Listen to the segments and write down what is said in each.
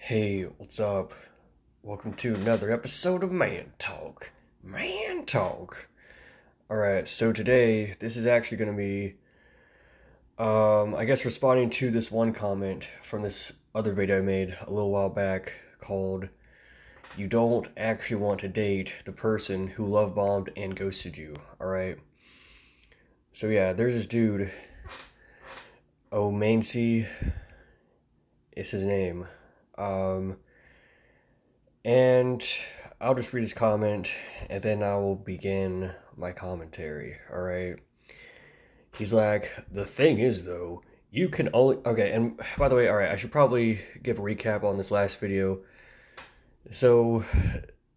Hey, what's up? Welcome to another episode of Man Talk. Man Talk. Alright, so today, this is actually going to be, I guess, responding to this one comment from this other video I made a little while back called, You Don't Actually Want to Date the Person Who Love Bombed and Ghosted You. Alright? So yeah, there's this dude, Omancy is his name. And I'll just read his comment and then I will begin my commentary, alright? He's like, the thing is though, you can only. Okay, and by the way, alright, I should probably give a recap on this last video. So,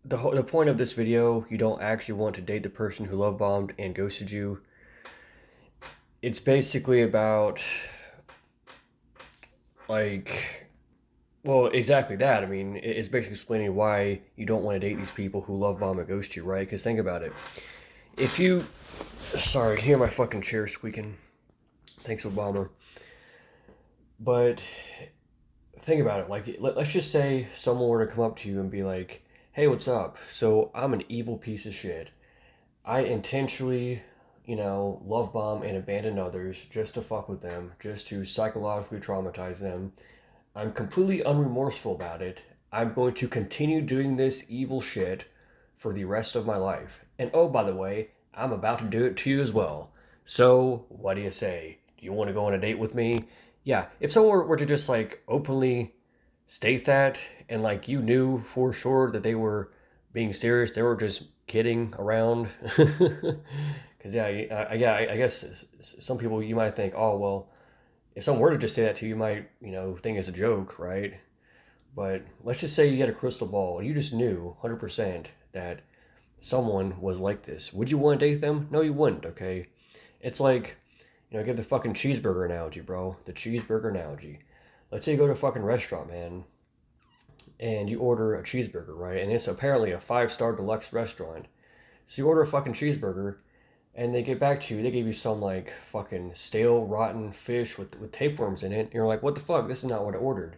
the point of this video, you don't actually want to date the person who love bombed and ghosted you. It's basically about, like, well, exactly that. I mean, it's basically explaining why you don't want to date these people who love bomb and ghost you, right? Because think about it. If you, sorry, hear my fucking chair squeaking. Thanks, Obama. But think about it. Like, let's just say someone were to come up to you and be like, "Hey, what's up? So I'm an evil piece of shit. I intentionally, love bomb and abandon others just to fuck with them, just to psychologically traumatize them. I'm completely unremorseful about it. I'm going to continue doing this evil shit for the rest of my life. And oh, by the way, I'm about to do it to you as well. So, what do you say? Do you want to go on a date with me?" Yeah, if someone were to just like openly state that and like you knew for sure that they were being serious, they were just kidding around. Because, I guess some people you might think, oh, well, if someone were to just say that to you, you might, think it's a joke, right? But let's just say you had a crystal ball and you just knew 100% that someone was like this. Would you want to date them? No, you wouldn't, okay? It's like, give the fucking cheeseburger analogy, bro. The cheeseburger analogy. Let's say you go to a fucking restaurant, man, and you order a cheeseburger, right? And it's apparently a 5-star deluxe restaurant. So you order a fucking cheeseburger, and they get back to you. They give you some like fucking stale, rotten fish with tapeworms in it. And you're like, what the fuck? This is not what I ordered,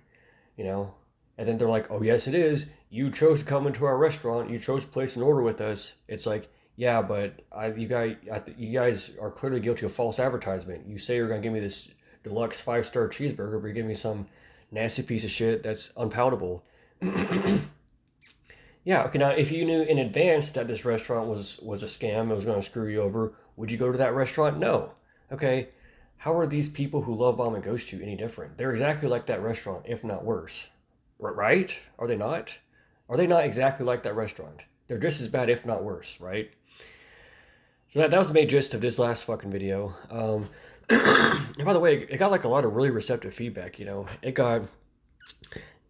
you know? And then they're like, oh, yes, it is. You chose to come into our restaurant. You chose to place an order with us. It's like, yeah, but you guys are clearly guilty of false advertisement. You say you're going to give me this deluxe 5-star cheeseburger, but you're giving me some nasty piece of shit that's unpalatable. Yeah, okay, now if you knew in advance that this restaurant was a scam, it was going to screw you over, would you go to that restaurant? No. Okay, how are these people who love bomb and ghost you any different? They're exactly like that restaurant, if not worse. Right? Are they not? Are they not exactly like that restaurant? They're just as bad, if not worse, right? So that was the main gist of this last fucking video. And by the way, it got like a lot of really receptive feedback.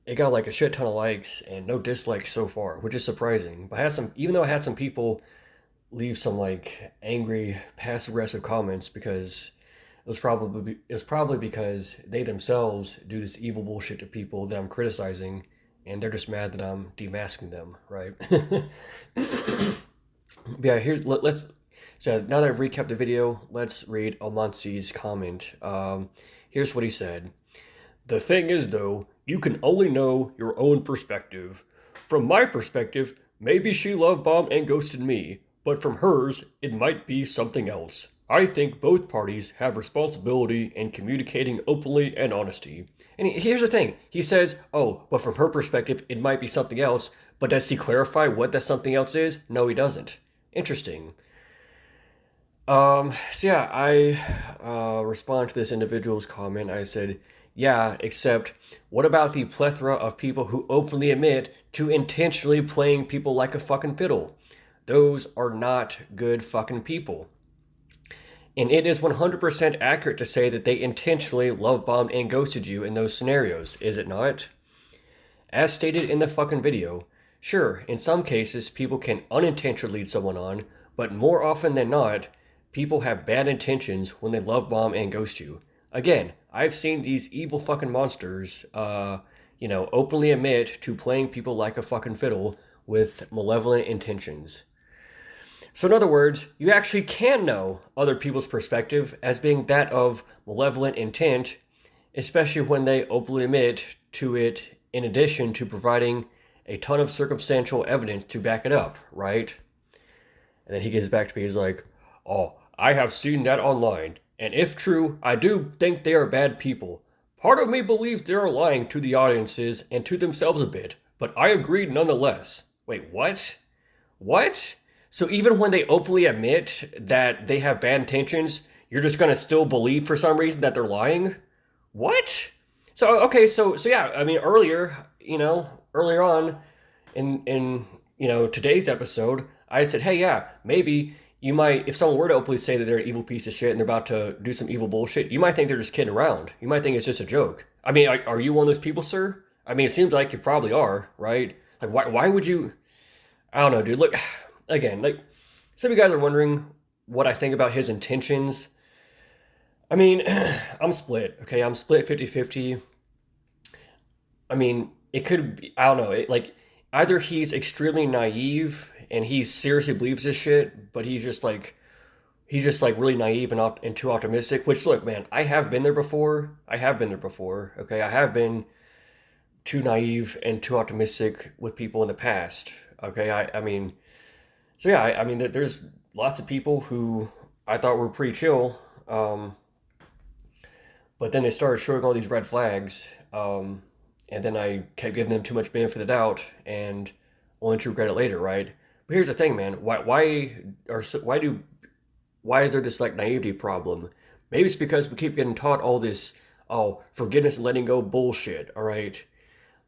It got like a shit ton of likes and no dislikes so far, which is surprising. But even though I had some people leave some like angry, passive aggressive comments because it was probably because they themselves do this evil bullshit to people that I'm criticizing, and they're just mad that I'm demasking them, right? But yeah, let's. So now that I've recapped the video, let's read Almansi's comment. Here's what he said. The thing is, though, you can only know your own perspective. From my perspective, maybe she love bombed and ghosted me, but from hers, it might be something else. I think both parties have responsibility in communicating openly and honesty. And here's the thing. He says, oh, but from her perspective, it might be something else, but does he clarify what that something else is? No, he doesn't. Interesting. So yeah, I responded to this individual's comment. I said, yeah, except what about the plethora of people who openly admit to intentionally playing people like a fucking fiddle? Those are not good fucking people. And it is 100% accurate to say that they intentionally love bombed and ghosted you in those scenarios, is it not? As stated in the fucking video, sure, in some cases people can unintentionally lead someone on, but more often than not, people have bad intentions when they love bomb and ghost you. Again, I've seen these evil fucking monsters, openly admit to playing people like a fucking fiddle with malevolent intentions. So in other words, you actually can know other people's perspective as being that of malevolent intent, especially when they openly admit to it in addition to providing a ton of circumstantial evidence to back it up, right? And then he gets back to me, he's like, oh, I have seen that online, and if true, I do think they are bad people. Part of me believes they are lying to the audiences and to themselves a bit, but I agree nonetheless. Wait, what? What? So even when they openly admit that they have bad intentions, you're just gonna still believe for some reason that they're lying? What? So okay, so yeah, I mean earlier on in today's episode, I said, hey, yeah, maybe you might, if someone were to openly say that they're an evil piece of shit and they're about to do some evil bullshit, you might think they're just kidding around. You might think it's just a joke. I mean, are you one of those people, sir? I mean, it seems like you probably are, right? Like, why would you? I don't know, dude. Look, again, like, some of you guys are wondering what I think about his intentions. I mean, I'm split, okay? I'm split 50-50. I mean, it could be, I don't know, either he's extremely naive and he seriously believes this shit, but he's just like really naive and too optimistic. Which, look, man, I have been there before. Okay, I have been too naive and too optimistic with people in the past. Okay, I mean, so yeah, I mean, there's lots of people who I thought were pretty chill, but then they started showing all these red flags, and then I kept giving them too much benefit of the doubt, and only to regret it later, right? But here's the thing, man. Why is there this like naivety problem? Maybe it's because we keep getting taught all this, oh, forgiveness and letting go bullshit. All right.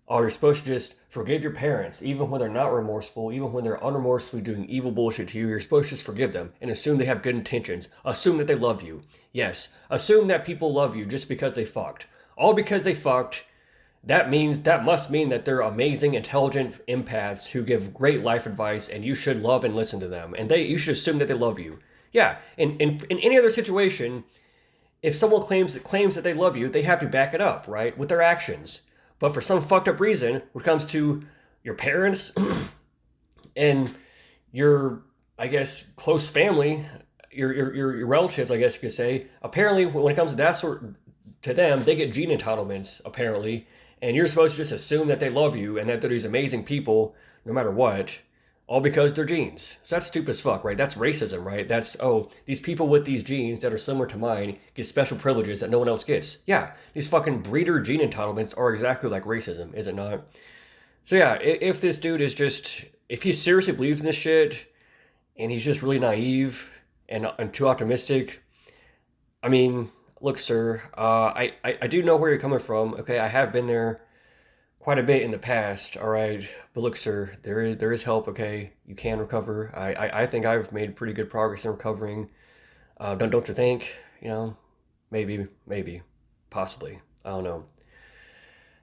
Oh, you're supposed to just forgive your parents, even when they're not remorseful, even when they're unremorsefully doing evil bullshit to you. You're supposed to just forgive them and assume they have good intentions. Assume that they love you. Yes, assume that people love you just because they fucked. All because they fucked. That must mean that they're amazing, intelligent empaths who give great life advice, and you should love and listen to them. And you should assume that they love you. Yeah. In any other situation, if someone claims that they love you, they have to back it up, right, with their actions. But for some fucked up reason, when it comes to your parents and your, I guess, close family, your relatives, I guess you could say, apparently when it comes to that sort, to them, they get gene entitlements, apparently, and you're supposed to just assume that they love you and that they're these amazing people, no matter what, all because they're genes. So that's stupid as fuck, right? That's racism, right? That's, oh, these people with these genes that are similar to mine get special privileges that no one else gets. Yeah, these fucking breeder gene entitlements are exactly like racism, is it not? So yeah, if this dude is just, if he seriously believes in this shit and he's just really naive and too optimistic, I mean, look, sir, I do know where you're coming from. Okay, I have been there quite a bit in the past. All right, but look, sir, there is help. Okay, you can recover. I think I've made pretty good progress in recovering. Don't you think? Maybe, possibly. I don't know.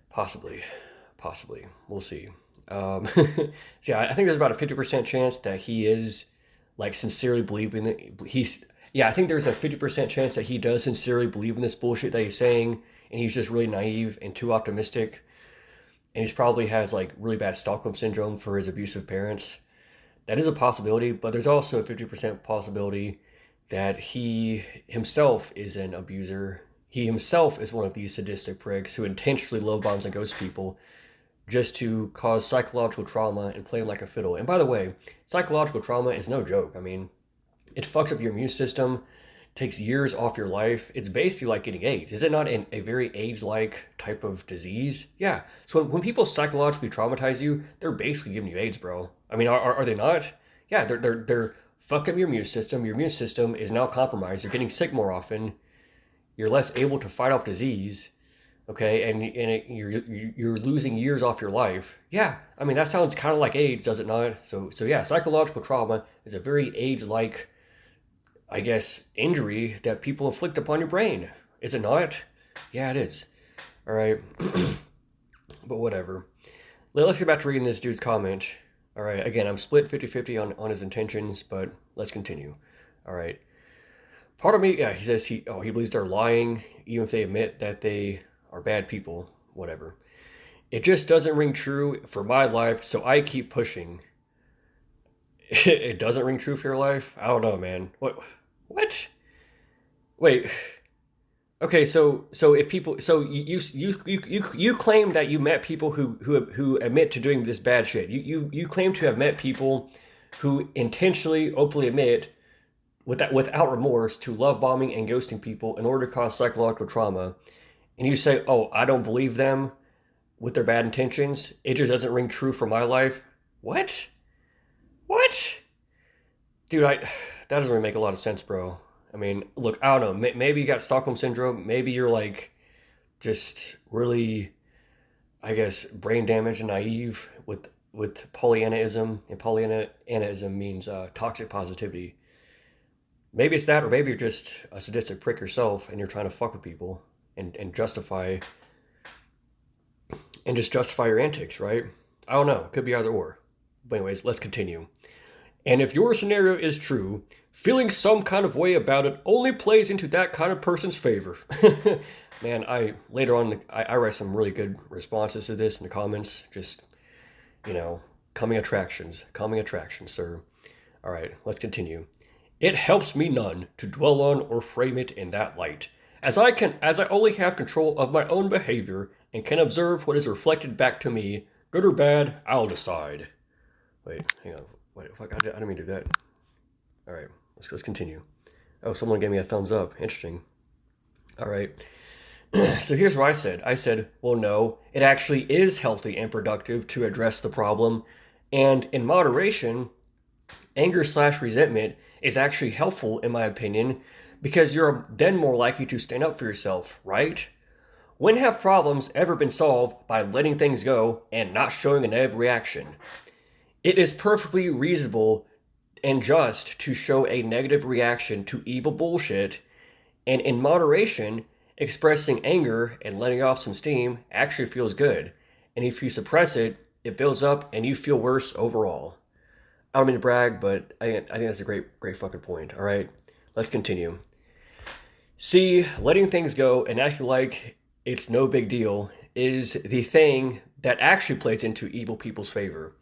Possibly. We'll see. So yeah, I think there's about a 50% chance that he is like sincerely believing that he's. Yeah, I think there's a 50% chance that he does sincerely believe in this bullshit that he's saying, and he's just really naive and too optimistic. And he probably has like really bad Stockholm syndrome for his abusive parents. That is a possibility, but there's also a 50% possibility that he himself is an abuser. He himself is one of these sadistic pricks who intentionally love bombs and ghost people just to cause psychological trauma and play him like a fiddle. And by the way, psychological trauma is no joke. I mean, it fucks up your immune system, takes years off your life. It's basically like getting AIDS. Is it not a very AIDS-like type of disease? Yeah. So when people psychologically traumatize you, they're basically giving you AIDS, bro. I mean, are they not? Yeah, they're fucking your immune system. Your immune system is now compromised. You're getting sick more often. You're less able to fight off disease. Okay, you're losing years off your life. Yeah, I mean that sounds kind of like AIDS, does it not? So yeah, psychological trauma is a very AIDS-like, I guess, injury that people inflict upon your brain. Is it not? Yeah, it is. All right. But whatever. Let's get back to reading this dude's comment. All right. Again, I'm split 50-50 on his intentions, but let's continue. All right. Part of me, yeah, he says he believes they're lying, even if they admit that they are bad people. Whatever. It just doesn't ring true for my life, so I keep pushing. It doesn't ring true for your life? I don't know, man. What? Wait. Okay, so if people, so you claim that you met people who admit to doing this bad shit. You claim to have met people who intentionally openly admit without remorse to love bombing and ghosting people in order to cause psychological trauma, and you say, "Oh, I don't believe them with their bad intentions. It just doesn't ring true for my life." What? What? Dude, that doesn't really make a lot of sense, bro. I mean, look, I don't know. Maybe you got Stockholm syndrome. Maybe you're like just really, I guess, brain damaged and naive with Pollyannaism. And Pollyannaism means toxic positivity. Maybe it's that, or maybe you're just a sadistic prick yourself, and you're trying to fuck with people and justify your antics, right? I don't know. It could be either or. But anyways, let's continue. And if your scenario is true, feeling some kind of way about it only plays into that kind of person's favor. Man, I later on I write some really good responses to this in the comments. Just, coming attractions, sir. All right, let's continue. It helps me none to dwell on or frame it in that light, as I only have control of my own behavior and can observe what is reflected back to me, good or bad, I'll decide. Wait, hang on. Wait, fuck, I didn't mean to do that. All right, let's continue. Oh, someone gave me a thumbs up. Interesting. All right. So here's what I said. I said, well, no, it actually is healthy and productive to address the problem. And in moderation, anger/resentment is actually helpful, in my opinion, because you're then more likely to stand up for yourself, right? When have problems ever been solved by letting things go and not showing a negative reaction? It is perfectly reasonable and just to show a negative reaction to evil bullshit, and in moderation, expressing anger and letting off some steam actually feels good. And if you suppress it, it builds up and you feel worse overall. I don't mean to brag, but I think that's a great fucking point. All right, let's continue. See, letting things go and acting like it's no big deal is the thing that actually plays into evil people's favor.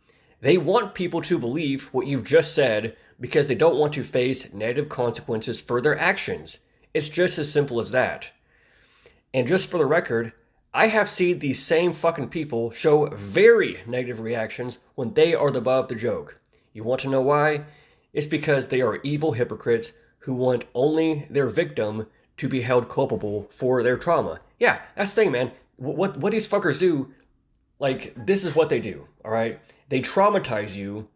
They want people to believe what you've just said because they don't want to face negative consequences for their actions. It's just as simple as that. And just for the record, I have seen these same fucking people show very negative reactions when they are the butt of the joke. You want to know why? It's because they are evil hypocrites who want only their victim to be held culpable for their trauma. Yeah, that's the thing, man. What these fuckers do, like, this is what they do, all right? They traumatize you,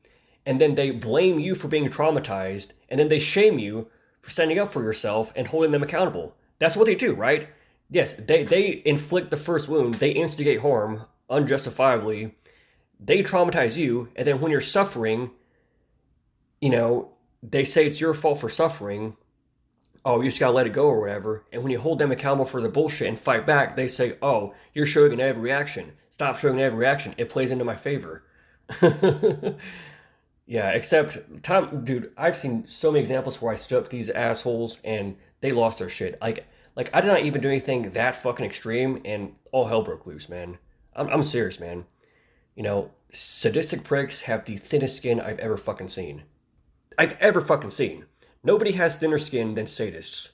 and then they blame you for being traumatized, and then they shame you for standing up for yourself and holding them accountable. That's what they do, right? Yes, they inflict the first wound, they instigate harm unjustifiably, they traumatize you, and then when you're suffering, they say it's your fault for suffering. Oh, you just gotta let it go or whatever. And when you hold them accountable for the bullshit and fight back, they say, oh, you're showing a negative reaction. Stop showing a negative reaction. It plays into my favor. Yeah, except, dude, I've seen so many examples where I stood up to these assholes and they lost their shit. Like I did not even do anything that fucking extreme and all hell broke loose, man. I'm serious, man. Sadistic pricks have the thinnest skin I've ever fucking seen. Nobody has thinner skin than sadists,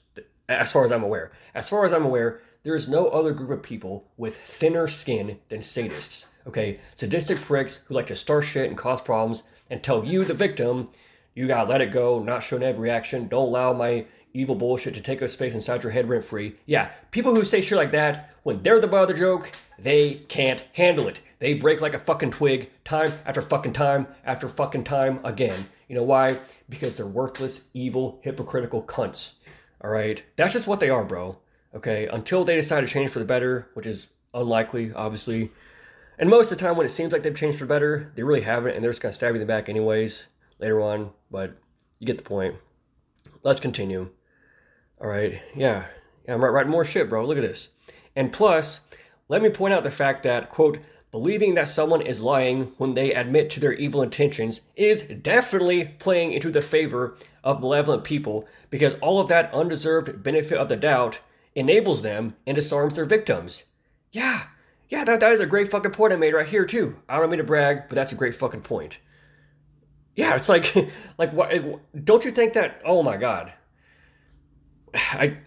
as far as I'm aware. As far as I'm aware, there is no other group of people with thinner skin than sadists. Okay, sadistic pricks who like to start shit and cause problems and tell you, the victim, you gotta let it go, not show negative reaction, don't allow my evil bullshit to take up space inside your head rent free. Yeah, people who say shit like that, when they're the butt of the joke, they can't handle it. They break like a fucking twig, time after fucking time after fucking time again. You know why? Because they're worthless, evil, hypocritical cunts. All right? That's just what they are, bro. Okay? Until they decide to change for the better, which is unlikely, obviously. And most of the time when it seems like they've changed for the better, they really haven't, and they're just going to stab you in the back anyways later on. But you get the point. Let's continue. All right? Yeah, I'm writing more shit, bro. Look at this. And plus, let me point out the fact that, quote, believing that someone is lying when they admit to their evil intentions is definitely playing into the favor of malevolent people, because all of that undeserved benefit of the doubt enables them and disarms their victims. Yeah, that is a great fucking point I made right here too. I don't mean to brag, but that's a great fucking point. Yeah, it's like, what? Don't you think that? Oh my god, I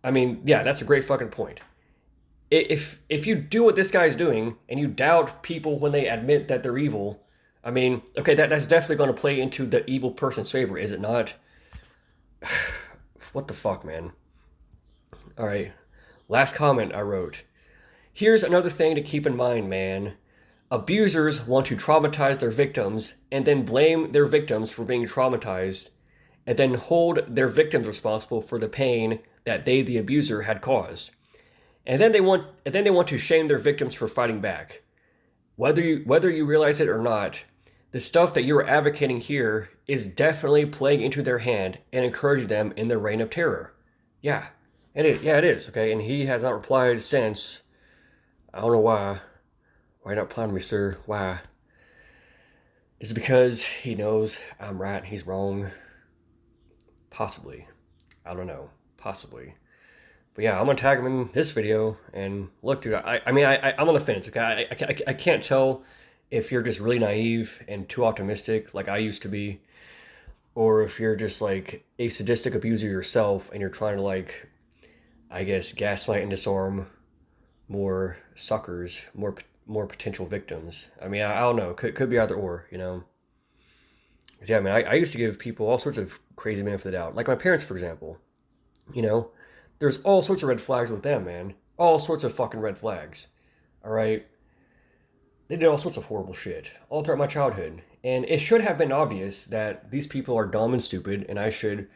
I mean, yeah, that's a great fucking point. If you do what this guy's doing and you doubt people when they admit that they're evil, I mean, okay, that's definitely going to play into the evil person's favor, is it not? What the fuck, man? All right. Last comment I wrote. Here's another thing to keep in mind, man. Abusers want to traumatize their victims and then blame their victims for being traumatized and then hold their victims responsible for the pain that they, the abuser, had caused. And then they want to shame their victims for fighting back. Whether you realize it or not, the stuff that you're advocating here is definitely playing into their hand and encouraging them in their reign of terror. Yeah, it is. Yeah, it is. Okay, and he has not replied since. I don't know why. Why not reply to me, sir? Why? Is it because he knows I'm right and he's wrong? Possibly. I don't know. Possibly. But yeah, I'm gonna tag him in this video. And look, dude, I'm on the fence. Okay, I can't tell if you're just really naive and too optimistic, like I used to be, or if you're just like a sadistic abuser yourself and you're trying to, like, I guess, gaslight and disarm more suckers, more potential victims. I mean, I don't know. Could be either or, you know. 'Cause yeah, I mean, I used to give people all sorts of crazy benefit of the doubt, like my parents, for example. You know, there's all sorts of red flags with them, man. All sorts of fucking red flags. All right. They did all sorts of horrible shit all throughout my childhood. And it should have been obvious that these people are dumb and stupid, and I should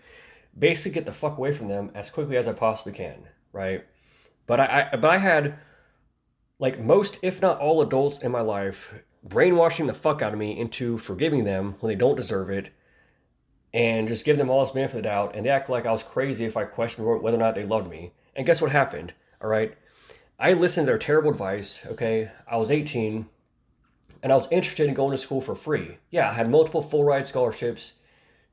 basically get the fuck away from them as quickly as I possibly can, right? But I had, like, most, if not all, adults in my life brainwashing the fuck out of me into forgiving them when they don't deserve it, and just give them all this benefit of the doubt, and they act like I was crazy if I questioned whether or not they loved me. And guess what happened? All right, I listened to their terrible advice. Okay, I was 18, and I was interested in going to school for free. Yeah, I had multiple full ride scholarships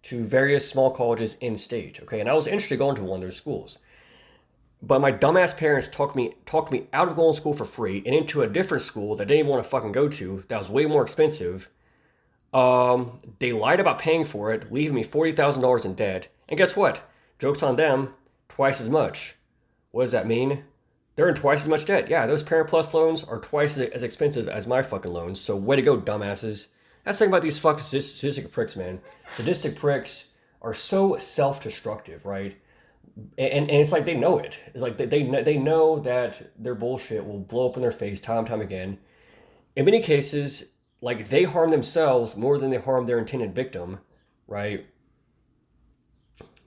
to various small colleges in state. Okay, and I was interested in going to one of their schools. But my dumbass parents talked me out of going to school for free and into a different school that I didn't even want to fucking go to, that was way more expensive. They lied about paying for it, leaving me $40,000 in debt. And guess what? Joke's on them, twice as much. What does that mean? They're in twice as much debt. Yeah, those Parent Plus loans are twice as expensive as my fucking loans. So way to go, dumbasses. That's the thing about these fucking sadistic pricks, man. Sadistic pricks are so self-destructive, right? And it's like they know it. It's like they know that their bullshit will blow up in their face time and time again. In many cases, like, they harm themselves more than they harm their intended victim, right?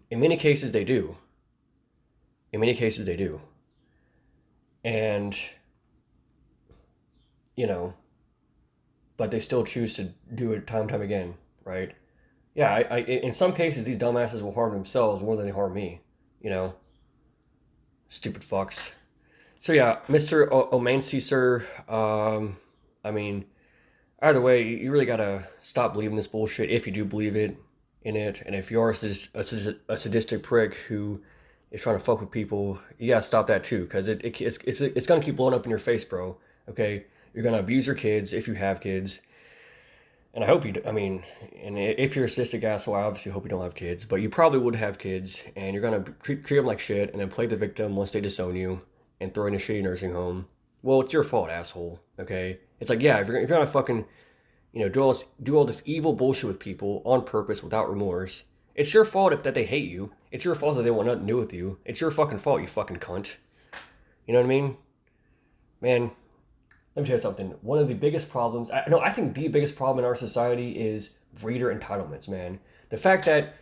In many cases, they do. In many cases, they do. And, you know, but they still choose to do it time and time again, right? Yeah, in some cases, these dumbasses will harm themselves more than they harm me, you know? Stupid fucks. So yeah, Mr. Omancy, sir, I mean, either way, you really gotta stop believing this bullshit if you do believe in it. And if you are a sadistic prick who is trying to fuck with people, you gotta stop that too, because it's gonna keep blowing up in your face, bro. Okay, you're gonna abuse your kids if you have kids, and I hope you. I mean, and if you're a sadistic asshole, I obviously hope you don't have kids, but you probably would have kids, and you're gonna treat them like shit, and then play the victim once they disown you and throw in a shitty nursing home. Well, it's your fault, asshole. Okay, it's like, yeah, if you're gonna fucking, you know, do all this evil bullshit with people on purpose without remorse, it's your fault that they hate you. It's your fault that they want nothing to do with you. It's your fucking fault, you fucking cunt. You know what I mean? Man, let me tell you something. One of the biggest problems, I think the biggest problem in our society is breeder entitlements, man. The fact that,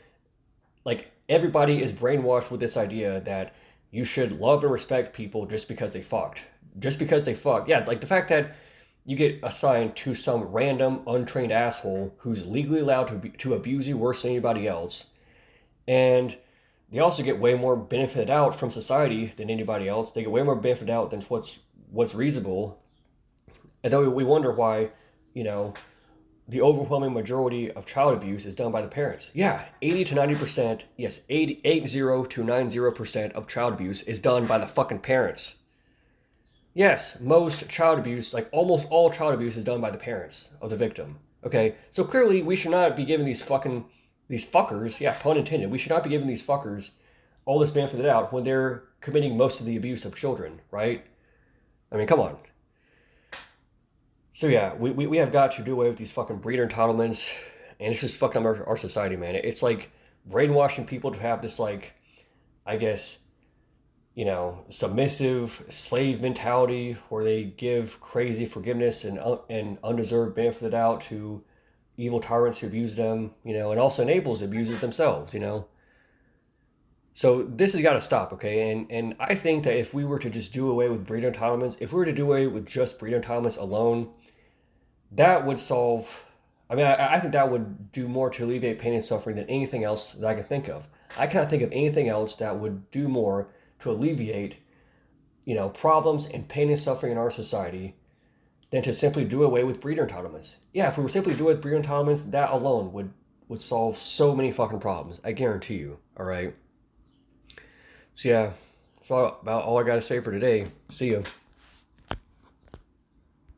like, everybody is brainwashed with this idea that you should love and respect people just because they fucked. Just because they fucked. Yeah, like the fact that you get assigned to some random untrained asshole who's legally allowed to abuse you worse than anybody else. And they also get way more benefited out from society than anybody else. They get way more benefited out than what's reasonable. And then we wonder why, you know, the overwhelming majority of child abuse is done by the parents. Yeah, 80 to 90%, yes, 80 to 90% of child abuse is done by the fucking parents. Yes, most child abuse, like almost all child abuse, is done by the parents of the victim. Okay, so clearly we should not be giving these fuckers, yeah, pun intended, we should not be giving these fuckers all this benefit of the doubt when they're committing most of the abuse of children, right? I mean, come on. So yeah, we have got to do away with these fucking breeder entitlements, and it's just fucking our society, man. It's like brainwashing people to have this, like, I guess, submissive slave mentality where they give crazy forgiveness and undeserved benefit of the doubt to evil tyrants who abuse them, and also enables abusers themselves, So this has got to stop, okay? And I think that if we were to just do away with breeder entitlements, if we were to do away with just breeder entitlements alone, that would solve. I mean, I think that would do more to alleviate pain and suffering than anything else that I can think of. I cannot think of anything else that would do more to alleviate, problems and pain and suffering in our society than to simply do away with breeder entitlements. Yeah, if we were simply to do away with breeder entitlements, that alone would solve so many fucking problems. I guarantee you. All right. So yeah, that's about all I got to say for today. See you.